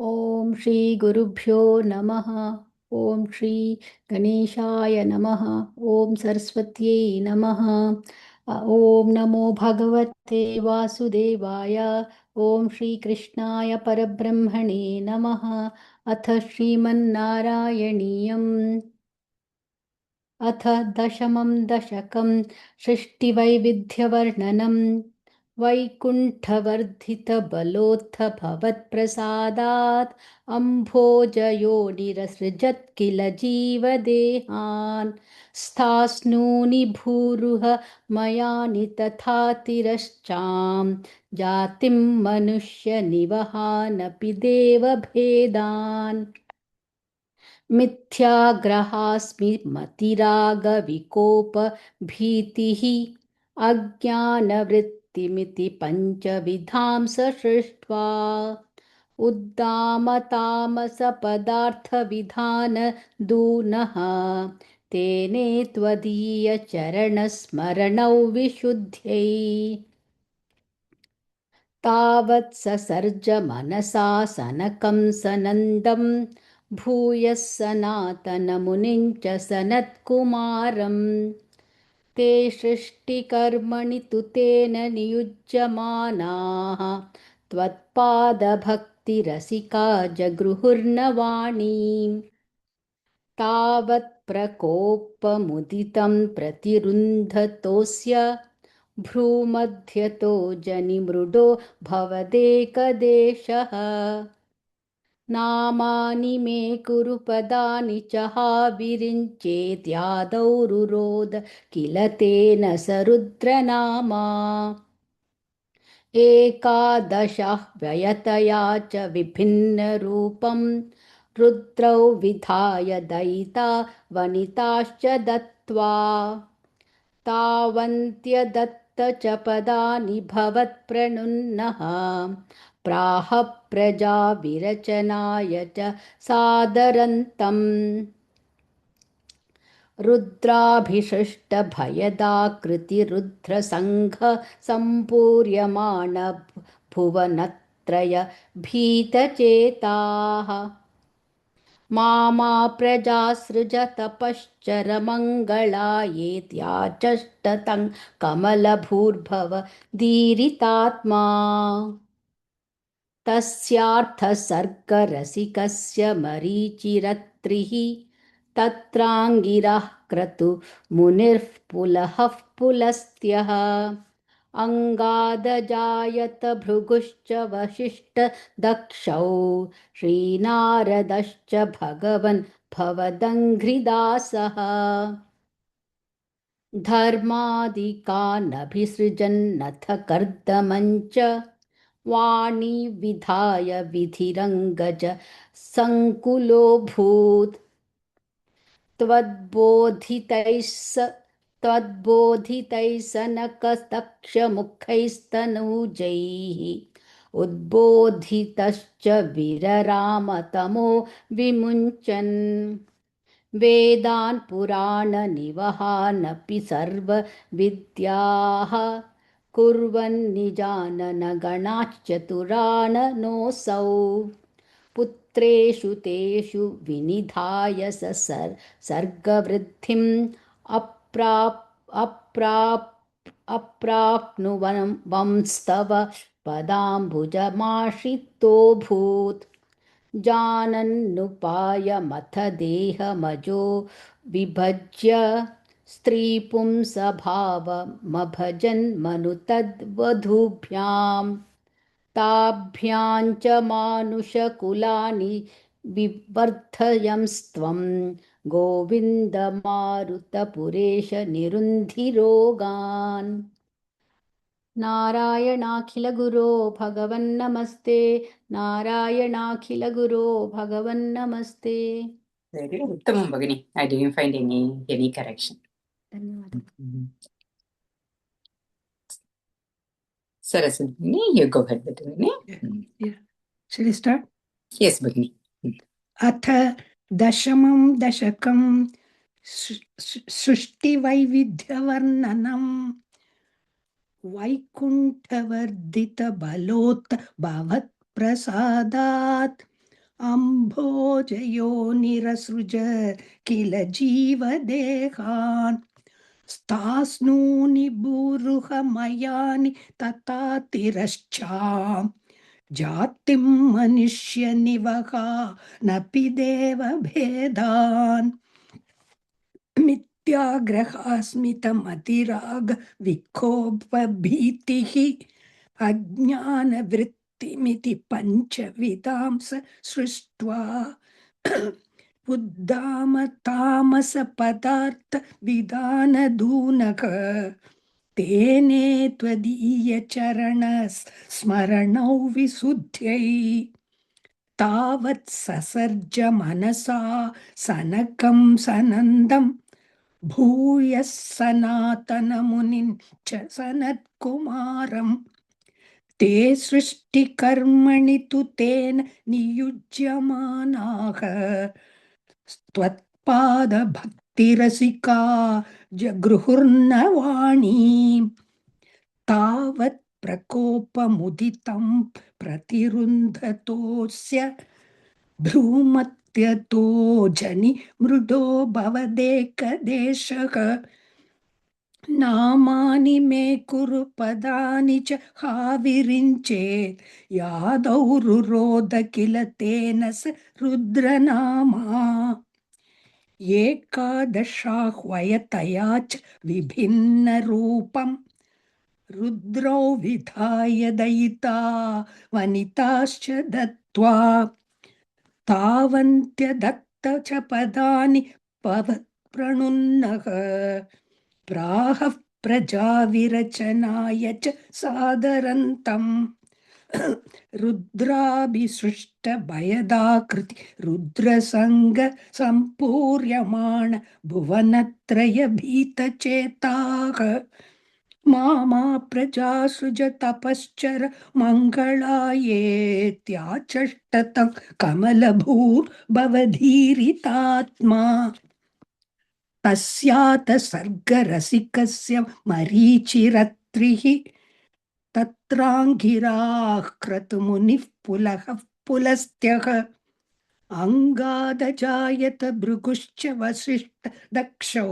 ॐ श्री गुरुभ्यो नमः। ॐ श्री गणेशाय नमः। ॐ सरस्वत्यै नमः। ॐ नमो भगवते वासुदेवाय। ॐ श्रीकृष्णाय परब्रह्मणे नमः। अथ श्रीमन्नारायणीयम् अथ दशमं दशकं सृष्टिवैविध्यवर्णनम्। वैकुण्ठवर्धितबलोत्थ भवत्प्रसादात् अम्भोजयोनिरसृजत् किल जीवदेहान्। स्थास्नूनि भूरुह मयानि तथातिरश्चां जातिं मनुष्यनिवहानपि देवभेदान्। मिथ्याग्रहास्मि मतिरागविकोपभीतिः अज्ञानवृत्तिमिति पञ्चविधां सृष्ट्वा उद्दामतामसपदार्थविधानदूनः तेने त्वदीयचरणस्मरणौ विशुद्ध्यै तावत् ससर्ज मनसा सनकं सनन्दं भूयः सनातनमुनिं च सनत्कुमारम्। ते सृष्टिकर्मणि तु तेन नियुज्यमानाः त्वत्पादभक्तिरसिका जगृहुर्नवाणीम्। तावत् प्रकोपमुदितं प्रतिरुन्धतोऽस्य भ्रूमध्यतो जनिमृडो भवदेकदेशः। नामानि मे कुरु पदानि च हा विरिञ्चेत्यादौ रुरोद किल तेन स रुद्रनामा। एकादशः व्ययतया च विभिन्नरूपं रुद्रौ विधाय दयिता वनिताश्च दत्त्वा तावन्त्यदत्त च पदानि भवत्प्रणुन्नः प्राह प्रजा विरचनाय च सादरन्तम्। रुद्राभिषिष्टभयदाकृतिरुद्रसङ्घ सम्पूर्यमाण भुवनत्रय भीतचेताः मामा प्रजासृज तपश्चरमङ्गलायेत्याचष्टतं कमलभूर्भवदीरितात्मा। तस्यार्थसर्गरसिकस्य मरीचिरत्रिः तत्राङ्गिरः क्रतुमुनिः पुलहः पुलस्त्यः अङ्गादजायत भृगुश्च वसिष्ठदक्षौ श्रीनारदश्च भगवन् भवदङ्घ्रिदासः। धर्मादिकानभिसृजन्नथ कर्दमञ्च वाणी विधाय विधिरङ्गज सङ्कुलोऽभूत्। त्वद्बोधितैः सनकदक्षमुखैस्तनूजैः उद्बोधितश्च विररामतमो विमुञ्चन्। वेदान् पुराणनिवहानपि सर्वविद्याः कुर्वन्निजाननगणाश्चतुराननोऽसौ। पुत्रेषु तेषु विनिधाय सर्गवृद्धिम् अप्राप्नुवंस्तव पदाम्बुजमाश्रितोऽभूत्। जानन्नुपायमथ देहमजो विभज्य स्त्रीपुंसभावमभजन्मनु तद्वधूभ्याम्। ताभ्यां च मानुषकुलानि विवर्धयंस्त्वं गोविन्दमारुतपुरेश निरुन्धिरोगान्। नारायणाखिलगुरो भगवन्नमस्ते। नारायणाखिलगुरो भगवन्नमस्ते। Very uttamam Bhagini. I didn't find any correction. धन्यवादः। Saraswati, you go ahead with it. Yeah. Shall I start? Yes, Bhagini. अथ दशमं दशकं सृष्टिवैविध्यवर्णनम् वैकुण्ठवर्धितबलोत् भवत्प्रसादात् अम्भोजयो निरसृज किल जीवदेहान् स्तास्नूनि भूरुहमयानि तथा तिरश्चाम् जातिं मनुष्यनिवहा नपि देवभेदान् मिथ्याग्रहास्मितमतिराग विक्षोभभीतिः अज्ञानवृत्तिमिति पञ्चविधांस सृष्ट्वा उद्दामतामसपदार्थ विधानदूनक तेने त्वदीयचरणस्मरणौ विशुद्ध्यै तावत् ससर्ज मनसा सनकं सनन्दं भूयः सनातनमुनिं च सनत्कुमारम् ते सृष्टिकर्मणि तु तेन नियुज्यमानाः त्वत्पादभक्तिरसिका जगृहुर्नवाणीम् तावत् प्रकोपमुदितं प्रतिरुन्धतोऽस्य भ्रूमत्यतो जनि मृदो भवदेकदेशः नामानि मे कुरु पदानि च हाविरिञ्चेत् यादौ रुरोध किल तेन स रुद्रनामा एकादशाह्वयतया च विभिन्नरूपम् रुद्रौ विधाय दयिता वनिताश्च दत्त्वा तावन्त्यदत्त च पदानि पवत्प्रणुन्नः प्राह प्रजाविरचनाय च सादरन्तम् रुद्राभिसृष्टभयदाकृति रुद्रसङ्ग सम्पूर्यमाण भुवनत्रयभीतचेताः मामा प्रजासृज तपश्चर मङ्गलायेत्याचष्टतं कमलभूर्भवधीरितात्मा तस्यात सर्गरसिकस्य मरीचिरत्रिः तत्राङ्गिराः क्रतुमुनिः पुलः पुलस्त्यः अङ्गादजायत भृगुश्च वसिष्ठ दक्षौ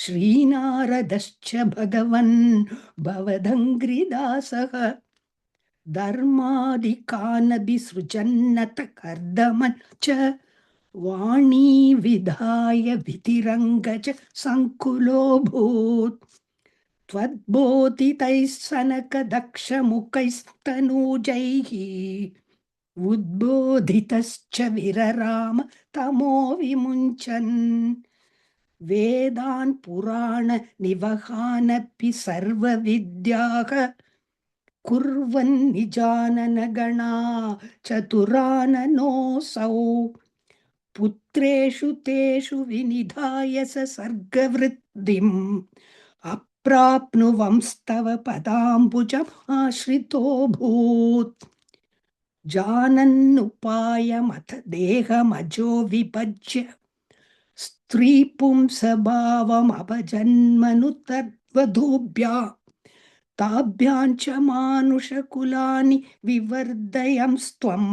श्रीनारदश्च भगवन् भवदङ्घ्रिदासः धर्मादिकानभिसृजन्नत कर्दमन् च वाणी विधाय विधिरङ्गज सङ्कुलोऽभूत् त्वद्बोधितैः सनकदक्षमुखैस्तनूजैः उद्बोधितश्च विरराम तमो विमुञ्चन् वेदान् पुराण निवहानपि सर्वविद्याः कुर्वन् निजानन गणा चतुराननोऽसौ पुत्रेषु तेषु विनिधाय स सर्गवृद्धिम् अप्राप्नुवंस्तव पदाम्बुजम् आश्रितोऽभूत् जानन्नुपायमथ देहमजो विभज्य स्त्रीपुंसभावमभजन्मनु तद्वधूभ्या ताभ्याञ्च मानुषकुलानि विवर्धयंस्त्वं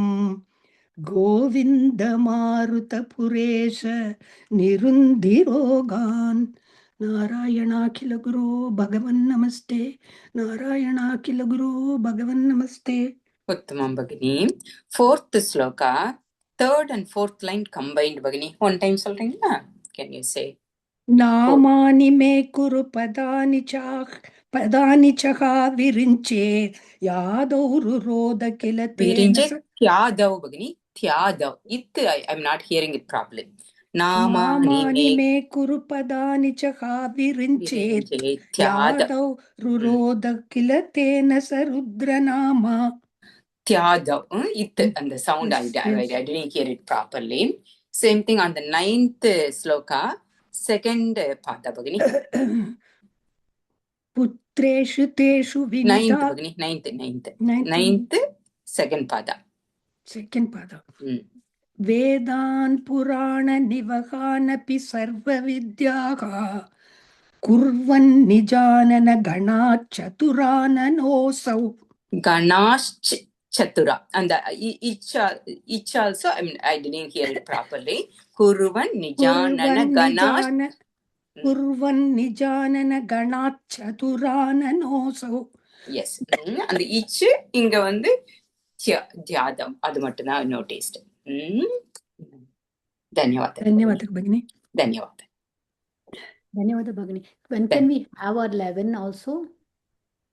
गोविन्द मारुतपुरेश निरुन्धिरोगान् नारायणाखिल गुरो भगवन् नमस्ते नारायणाखिल गुरो भगवन् नमस्ते Uttamam Bhagini. Fourth sloka, third and fourth line combined Bhagini. One time solringa? Can you say? नामानि मे कुरु पदानि चहा विरिञ्चे यादौ रुरोध किल तेन Virinje Tyadav Bhagini. Tyadav. I'm not hearing it properly. नामानि मे कुरु पदानि चहा विरिञ्चे यादौ रुरोध किल तेन स रुद्रनामा Tyadav. And the sound I didn't hear it properly. Same thing on the 9th sloka, second pada Bhagini. पुत्रेषु तेषु Ninth Bhagini. Ninth, second pada. Second pada. वेदान् पुराण निवहानपि सर्वविद्याः कुर्वन् निजानन गणात् चतुराननोऽसौ Ganash chatura. And the each also, I mean, I didn't hear it properly. Kurvan nijanana ganash. kurvan nijanana ganat chaturananosau. Yes. And each inga vandu த்யாதம் அது மட்டும் தான் noticed. ಧನ್ಯವಾದ ಭಗಿನಿ. ಧನ್ಯವಾದ ಧನ್ಯವಾದ ಭಗಿನಿ. When can we have our 11 also?